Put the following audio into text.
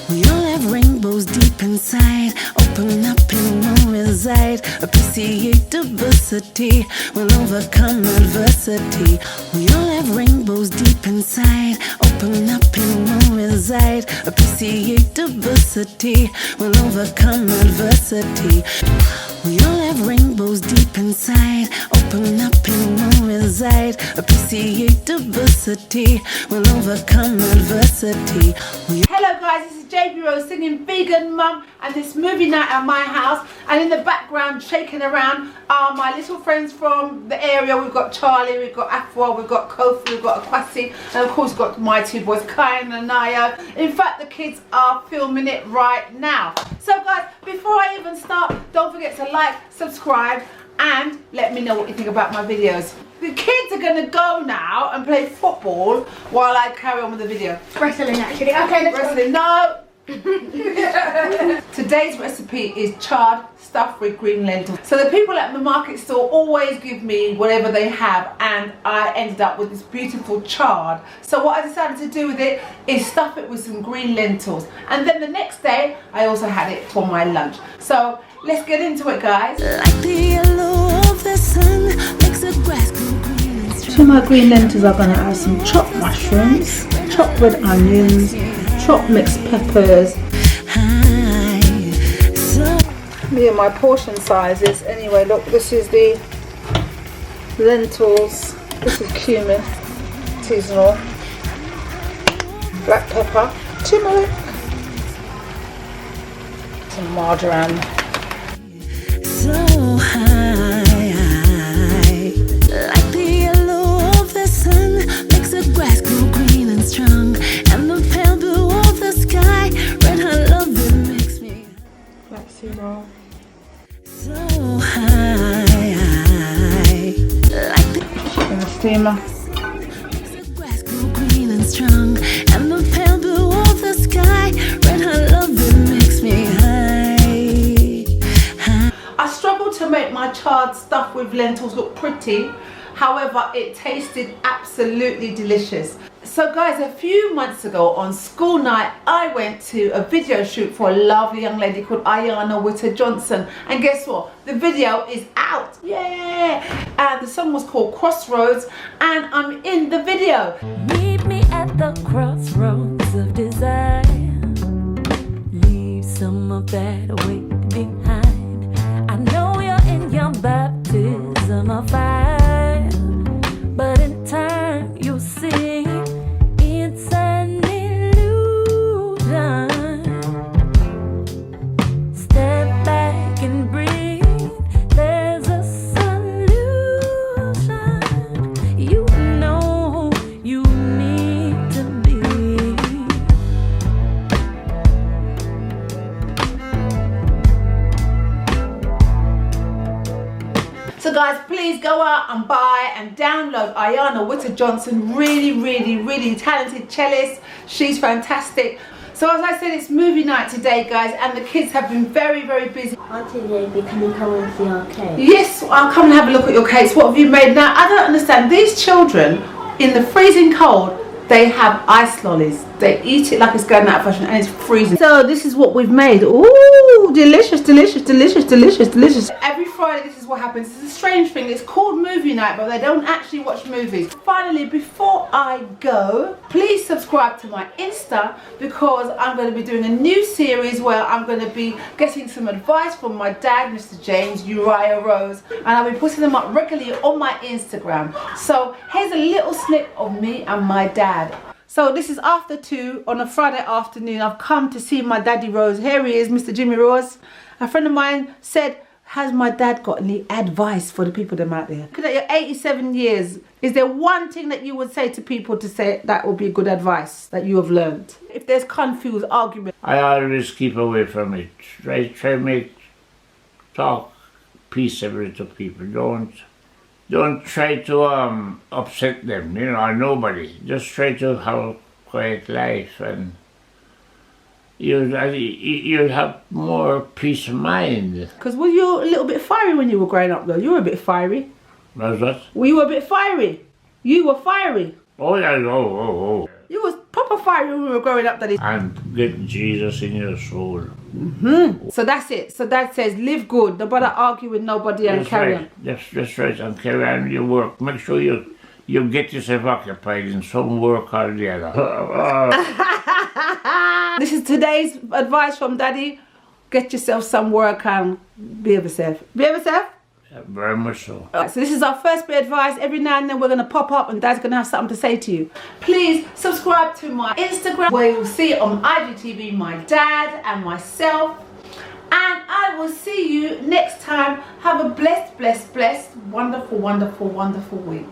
We all have rainbows deep inside. Open up and we'll reside. Appreciate diversity. We'll overcome adversity. We all have rainbows deep inside. Open up and we'll reside. Appreciate diversity. We'll overcome adversity. We all have rainbows deep inside. Open up and we'll reside. Appreciate diversity. We'll overcome adversity. Hello guys, this is JB Rose singing Vegan Mum, and this movie night at my house, and in the background shaking around are my little friends from the area. We've got Charlie, we've got Afua, we've got Kofi, we've got Akwasi, and of course we've got my two boys, Kyan and Naya. In fact, the kids are filming it right now. So guys, before I even start, don't forget to like, subscribe, and let me know what you think about my videos. The kids are going to go now and play football while I carry on with the video. Wrestling actually. Okay, let's Wrestling, no! Today's recipe is chard stuffed with green lentils. So the people at the market store always give me whatever they have, and I ended up with this beautiful chard. So what I decided to do with it is stuff it with some green lentils, and then the next day I also had it for my lunch. So let's get into it, guys. Like the yellow of the sun makes the grass grow green and strong. To my green lentils, I'm going to add some chopped mushrooms, chopped red onions, chopped mixed peppers. Me and my portion sizes. Anyway, look, this is the lentils, this is cumin, seasonal, black pepper, turmeric, some marjoram. So high, like the yellow of the sun makes the grass grow green and strong, and the pale blue of the sky, red hot love it makes me. Black seed oil. So high, like In the steamer. the grass grow green and strong, and the pale blue of the sky, red hot love it makes me high. I struggled to make my chard stuff with lentils look pretty. However, it tasted absolutely delicious. So guys, a few months ago on school night, I went to a video shoot for a lovely young lady called Ayanna Witter-Johnson. And guess what? The video is out. Yeah! And the song was called Crossroads, and I'm in the video. Meet me at the crossroads of desire. Leave some of that weight behind. I know you're in your baptism of fire, but in time you'll see it's an illusion. Step back and breathe. There's a solution. You know you need to be. So guys, please go out and buy and download Ayanna Witter-Johnson. Really talented cellist. She's fantastic. So as I said, it's movie night today, guys, and the kids have been very busy. Auntie JB, can you come and see our cake? Yes, I'll come and have a look at your cakes. What have you made? Now, I don't understand. These children, in the freezing cold, they have ice lollies. They eat it like it's going out of fashion, and it's freezing. So this is what we've made. Ooh, delicious. Every Friday, this is what happens. It's a strange thing. It's called movie night, but they don't actually watch movies. Finally, before I go, please subscribe to my Insta, because I'm going to be doing a new series where I'm going to be getting some advice from my dad, Mr. James Uriah Rose, and I'll be putting them up regularly on my Instagram. So here's a little snip of me and my dad. So this is after 2 on a Friday afternoon. I've come to see my daddy Rose. Here he is, Mr. Jimmy Rose. A friend of mine said, has my dad got any advice for the people that are out there? Looking at your 87 years, is there one thing that you would say to people to say that would be good advice that you have learned? If there's confused argument. I always keep away from it. Try to make talk peaceable to people. Don't try to upset them, you know, or nobody. Just try to have a quiet life, and you'll have more peace of mind. Because were you a little bit fiery when you were growing up though? You were a bit fiery. Was that? Were you a bit fiery? You were fiery. Oh yeah, oh. You was proper fiery when we were growing up, Daddy. And get Jesus in your soul. So that's it. So Dad says, live good. Don't bother argue with nobody and That's carry right. That's right. And carry on your work. Make sure you get yourself occupied in some work or the other. This is today's advice from Daddy. Get yourself some work and behave yourself. Behave yourself? Very much so. Alright, so this is our first bit of advice. Every now and then we're going to pop up and Dad's going to have something to say to you. Please subscribe to my Instagram where you'll see on IGTV my dad and myself. And I will see you next time. Have a blessed, wonderful, wonderful, wonderful week.